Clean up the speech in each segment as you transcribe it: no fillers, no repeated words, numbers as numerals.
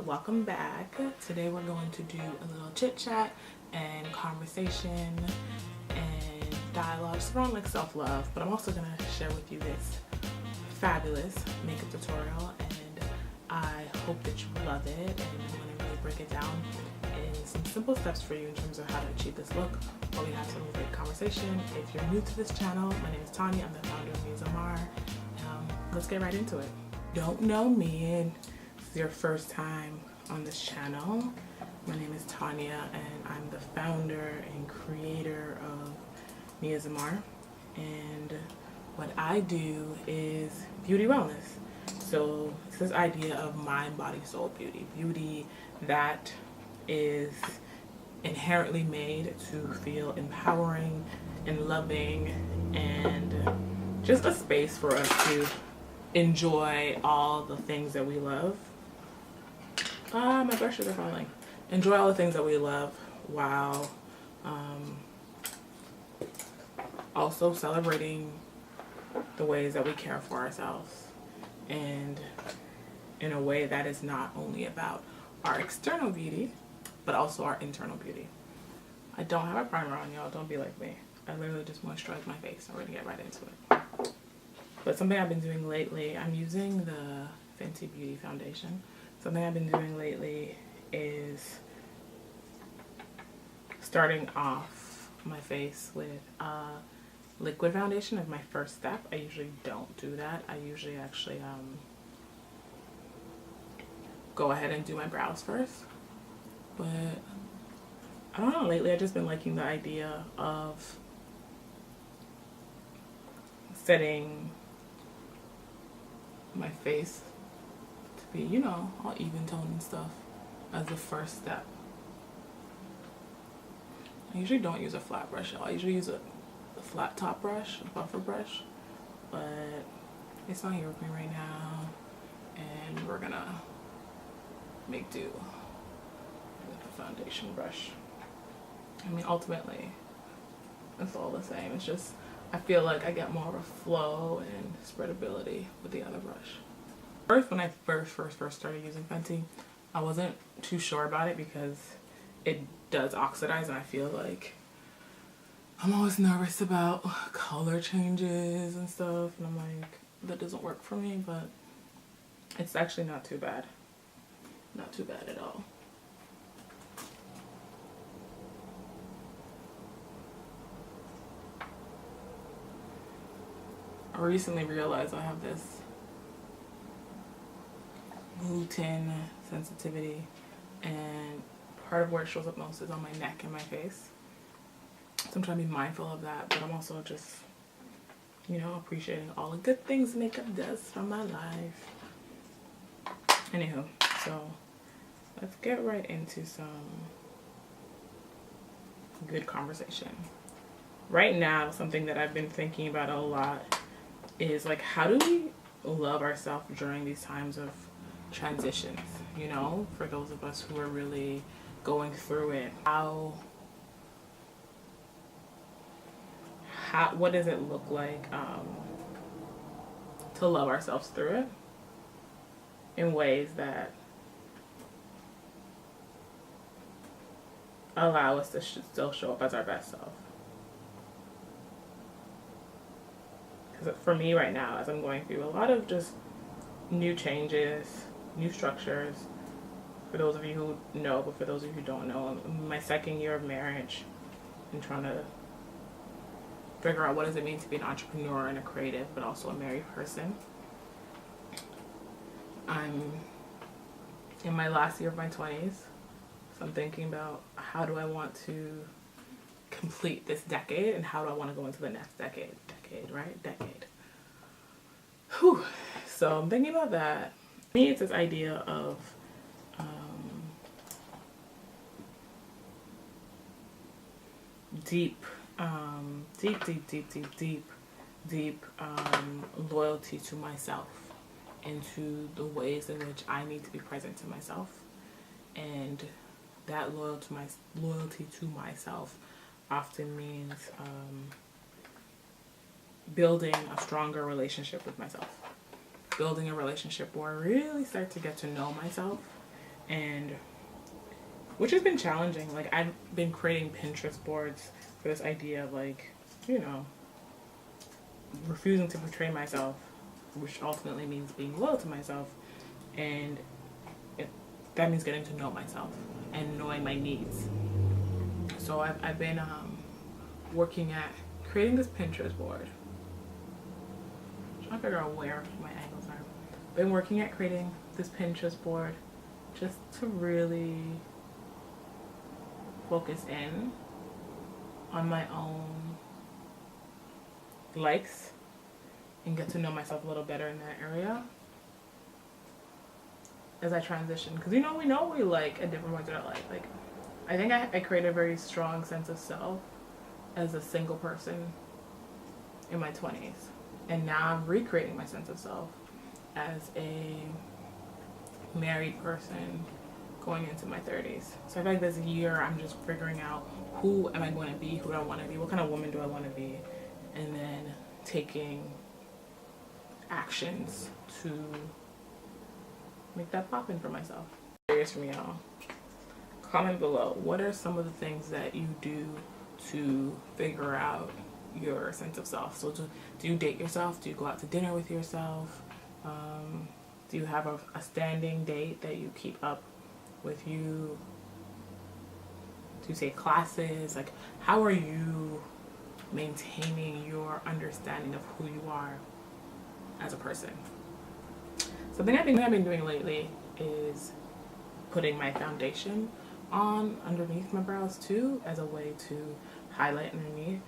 welcome back. Today we're going to do a little chit chat and conversation and dialogue just around like self-love, but I'm also going to share with you this fabulous makeup tutorial, and I hope that you love it, and I'm going to really break it down in some simple steps for you in terms of how to achieve this look while we have some great conversation. If you're new to this channel, my name is Tanya. I'm the founder of Mizamar. Let's get right into it. Don't know me and it's your first time on this channel, my name is Tanya and I'm the founder and creator of Mizamar, and what I do is beauty wellness. So it's this idea of mind, body, soul beauty that is inherently made to feel empowering and loving, and just a space for us to enjoy all the things that we love. My brushes are falling. Enjoy all the things that we love while also celebrating the ways that we care for ourselves, and in a way that is not only about our external beauty but also our internal beauty. I don't have a primer on, y'all. Don't be like me. I literally just moisturize my face. I'm gonna get right into it. But something I've been doing lately, I'm using the Fenty Beauty foundation. Something I've been doing lately is starting off my face with liquid foundation as my first step. I usually don't do that. I usually actually go ahead and do my brows first. But I don't know, lately I've just been liking the idea of setting my face to be, you know, all even tone and stuff as the first step. I usually don't use a flat brush, y'all. I usually use a flat top brush, a buffer brush, but it's not here with me right now, and we're gonna make do with the foundation brush. I mean, ultimately, it's all the same. It's just, I feel like I get more of a flow and spreadability with the other brush. First, when I first started using Fenty, I wasn't too sure about it because it does oxidize, and I feel like I'm always nervous about color changes and stuff, and I'm like, that doesn't work for me, but it's actually not too bad. Not too bad at all. I recently realized I have this gluten sensitivity, and part of where it shows up most is on my neck and my face. So I'm trying to be mindful of that, but I'm also just, you know, appreciating all the good things makeup does for my life. Anywho, so let's get right into some good conversation. Right now, something that I've been thinking about a lot is like, how do we love ourselves during these times of transitions, you know, for those of us who are really going through it. What does it look like to love ourselves through it in ways that allow us to still show up as our best self? Because for me right now, as I'm going through a lot of just new changes, new structures, for those of you who know, but for those of you who don't know, I'm in my second year of marriage and trying to figure out what does it mean to be an entrepreneur and a creative, but also a married person. I'm in my last year of my 20s, so I'm thinking about how do I want to complete this decade, and how do I want to go into the next decade, right? Decade. Whew. So I'm thinking about that. For me, it's this idea of deep loyalty to myself, and to the ways in which I need to be present to myself, and that loyalty to myself often means building a stronger relationship with myself, building a relationship where I really start to get to know myself and which has been challenging. Like, I've been creating Pinterest boards for this idea of, like, you know, refusing to portray myself, which ultimately means being loyal to myself, and that means getting to know myself and knowing my needs. So I've been working at creating this Pinterest board. I'm trying to figure out where my angles are. Been working at creating this Pinterest board just to really focus in on my own likes and get to know myself a little better in that area as I transition. Because we know we like at different points in our life. Like, I think I created a very strong sense of self as a single person in my 20s. And now I'm recreating my sense of self as a married person going into my 30s. So I feel like this year I'm just figuring out who am I going to be, who do I want to be, what kind of woman do I want to be, and then taking actions to make that pop in for myself. Curious from y'all. Comment below, what are some of the things that you do to figure out your sense of self? So do you date yourself? Do you go out to dinner with yourself? Do you have a standing date that you keep up with you? Do you take classes? Like, how are you maintaining your understanding of who you are as a person? Something I've been doing lately is putting my foundation on underneath my brows too, as a way to highlight underneath,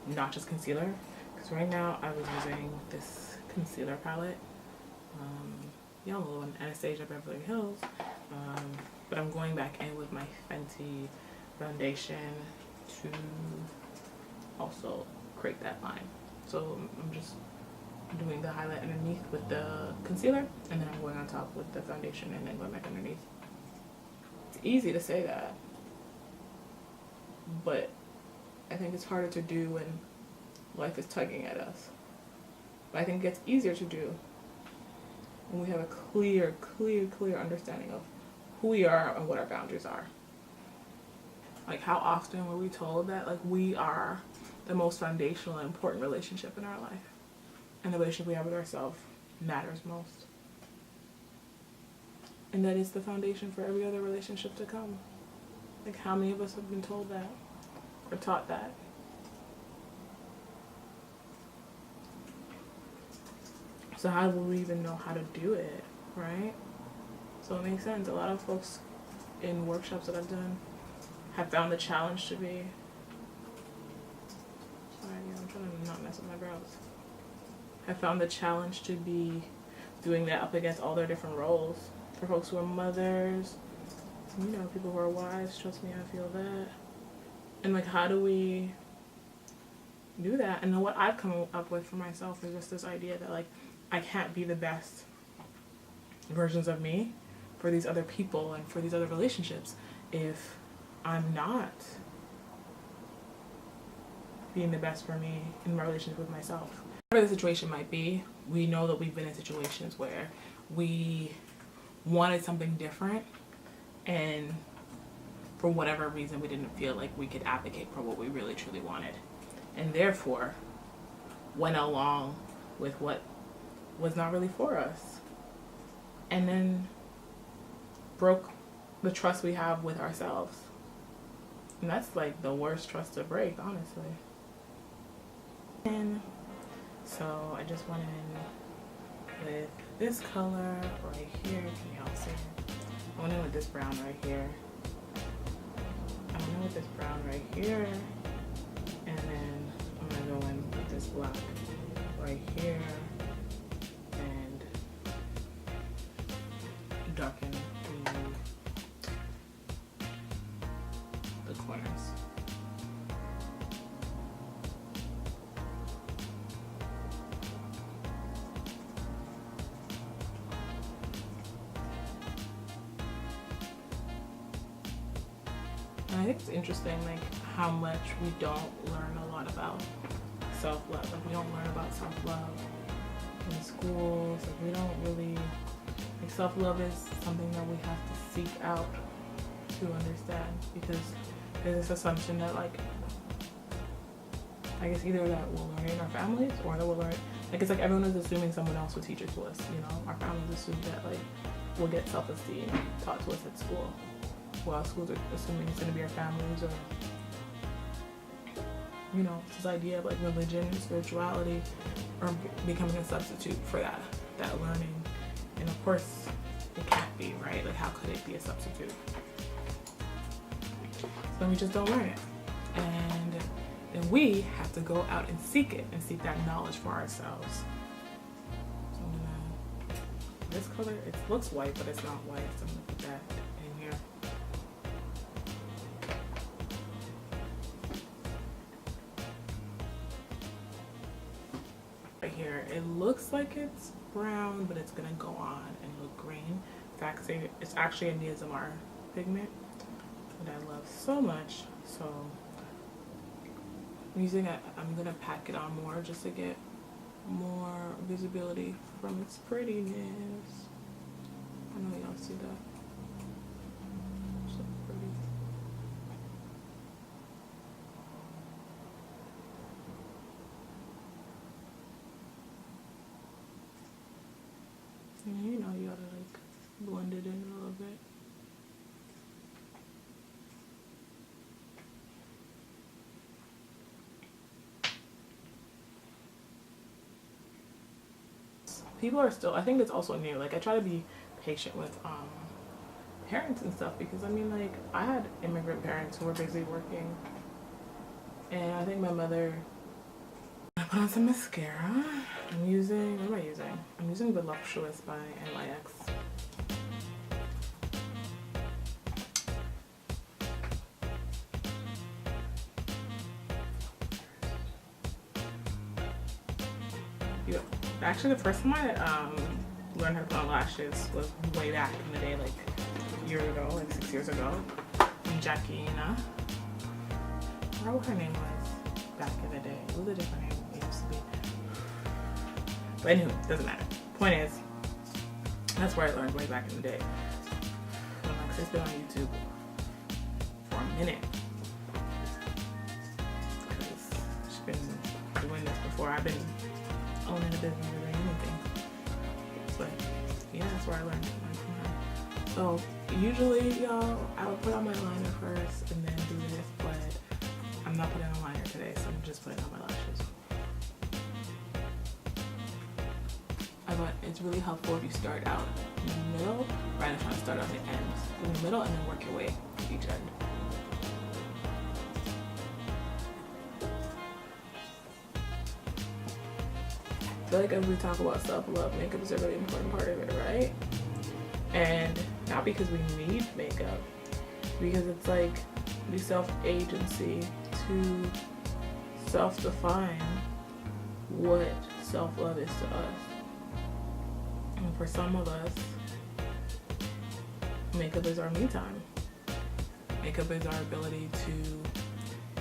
not just concealer. Because right now I was using this concealer palette, y'all know, one, Anastasia Beverly Hills, but I'm going back in with my Fenty foundation to also create that line. So I'm just doing the highlight underneath with the concealer, and then I'm going on top with the foundation and then going back underneath. It's easy to say that, but I think it's harder to do when life is tugging at us. But I think it gets easier to do when we have a clear understanding of who we are and what our boundaries are. Like, how often were we told that, like, we are the most foundational and important relationship in our life, and the relationship we have with ourselves matters most, and that is the foundation for every other relationship to come. Like, how many of us have been told that or taught that? So how will we even know how to do it, right? So it makes sense. A lot of folks in workshops that I've done have found the challenge to be, sorry, I'm trying to not mess with my brows. Have found the challenge to be doing that up against all their different roles. For folks who are mothers, you know, people who are wives, trust me, I feel that. And like, how do we do that? And what I've come up with for myself is just this idea that, like, I can't be the best versions of me for these other people and for these other relationships if I'm not being the best for me in my relationship with myself. Whatever the situation might be, we know that we've been in situations where we wanted something different, and for whatever reason we didn't feel like we could advocate for what we really truly wanted, and therefore went along with what was not really for us, and then broke the trust we have with ourselves. And that's like the worst trust to break, honestly. And so I just went in with this color right here. Can y'all see it? I went in with this brown right here. I went in with this brown right here. And then I'm gonna go in with this black right here and darken the corners. And I think it's interesting, like, how much we don't learn a lot about self-love. Like, we don't learn about self-love in schools. Like, we don't really Like self-love is something that we have to seek out to understand, because there's this assumption that, like, I guess either that we'll learn it in our families or that we'll learn, like, it's like everyone is assuming someone else will teach it to us, you know? Our families assume that, like, we'll get self-esteem taught to us at school, while schools are assuming it's going to be our families, or, you know, this idea of, like, religion and spirituality are becoming a substitute for that learning. And of course, it can't be, right? Like, how could it be a substitute? So we just don't learn it. And then we have to go out and seek it, and seek that knowledge for ourselves. So I'm gonna, this color, it looks white, but it's not white, so I'm gonna put that in here. Right here, it looks like it's brown, but it's gonna go on and look green. It's actually a neosimar pigment that I love so much. So I'm using it, I'm gonna pack it on more just to get more visibility from its prettiness. I know y'all see that. So pretty. And you know, you gotta like blend it in a little bit. People are still, I think it's also new, like I try to be patient with parents and stuff, because I mean, like, I had immigrant parents who were busy working, and I think my mother, I put on some mascara. I'm using, what am I using? I'm using Voluptuous by NYX. Yeah. Actually, the first time I learned how to put on lashes was way back in the day, like a year ago, like 6 years ago. And Jackie, I forgot what her name was back in the day. It was a different name it used to be. But anyway, doesn't matter. Point is, that's where I learned way back in the day. Like, it's been on YouTube for a minute. Because she's been doing this before I've been owning a business or anything. But yeah, that's where I learned from her. So usually, y'all, I would put on my liner first and then do this, but I'm not putting on liner today, so I'm just putting on my lashes. But it's really helpful if you start out in the middle rather than trying to start out the ends. In the middle and then work your way to each end. I feel like as we talk about self-love, makeup is a really important part of it, right? And not because we need makeup, because it's like the self-agency to self-define what self-love is to us. And for some of us, makeup is our me time. Makeup is our ability to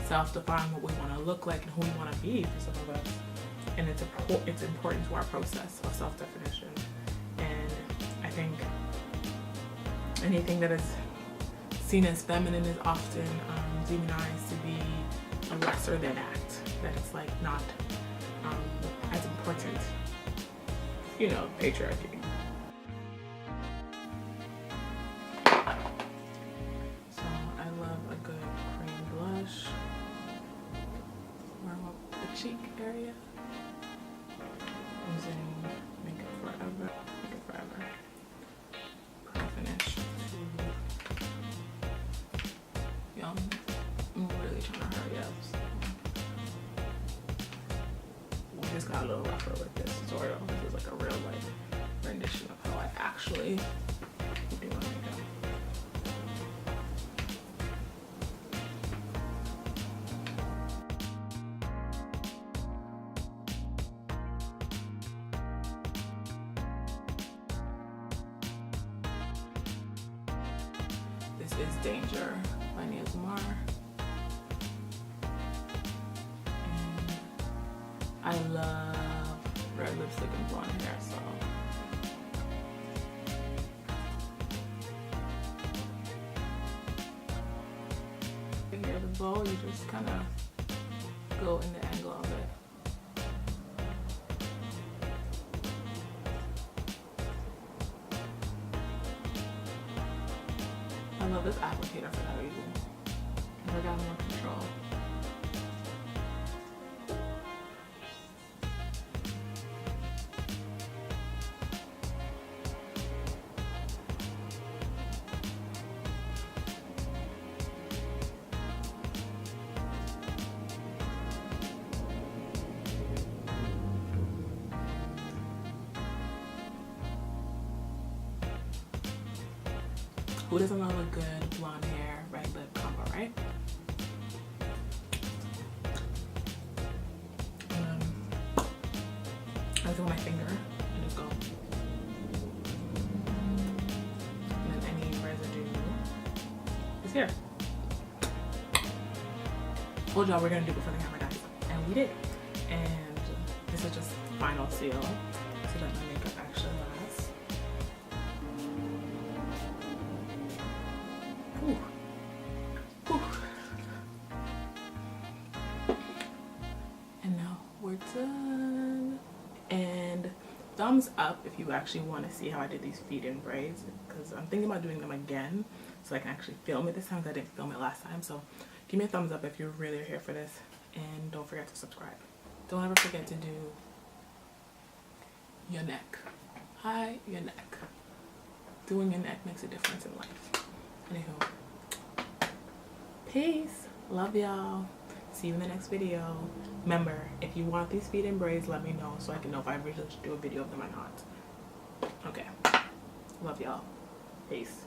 self-define what we want to look like and who we want to be for some of us. And it's important to our process of self-definition. And I think anything that is seen as feminine is often demonized to be a lesser than act. That it's like not as important. You know, patriarchy. So I love a good cream blush. Warm up the cheek area. Using Makeup Forever. Pro finish. Yum. I'm really trying to hurry up. So. We just got a little rougher with this tutorial. This is like a real life rendition of how I actually do my makeup. This is Danger by neosimar. And I love red lipstick and blonde hair, so slow, you just kind of go in the angle of it. I love this applicator for that reason. I got more control. Who doesn't love a good blonde hair, red lip combo, right? I do my finger and just go. And then any residue is here. Told y'all we're gonna do before the camera dies, and we did. And this is just final seal so that my makeup actually lasts. Ooh. Ooh. And now we're done. And thumbs up if you actually want to see how I did these feed-in braids, because I'm thinking about doing them again so I can actually film it this time, because I didn't film it last time. So give me a thumbs up if you really are here for this, and don't forget to subscribe. Don't ever forget to do your neck. Hide your neck. Doing your neck makes a difference in life. Anywho, peace. Love y'all. See you in the next video. Remember, if you want these feed-in braids, let me know so I can know if I really should do a video of them or not. Okay. Love y'all. Peace.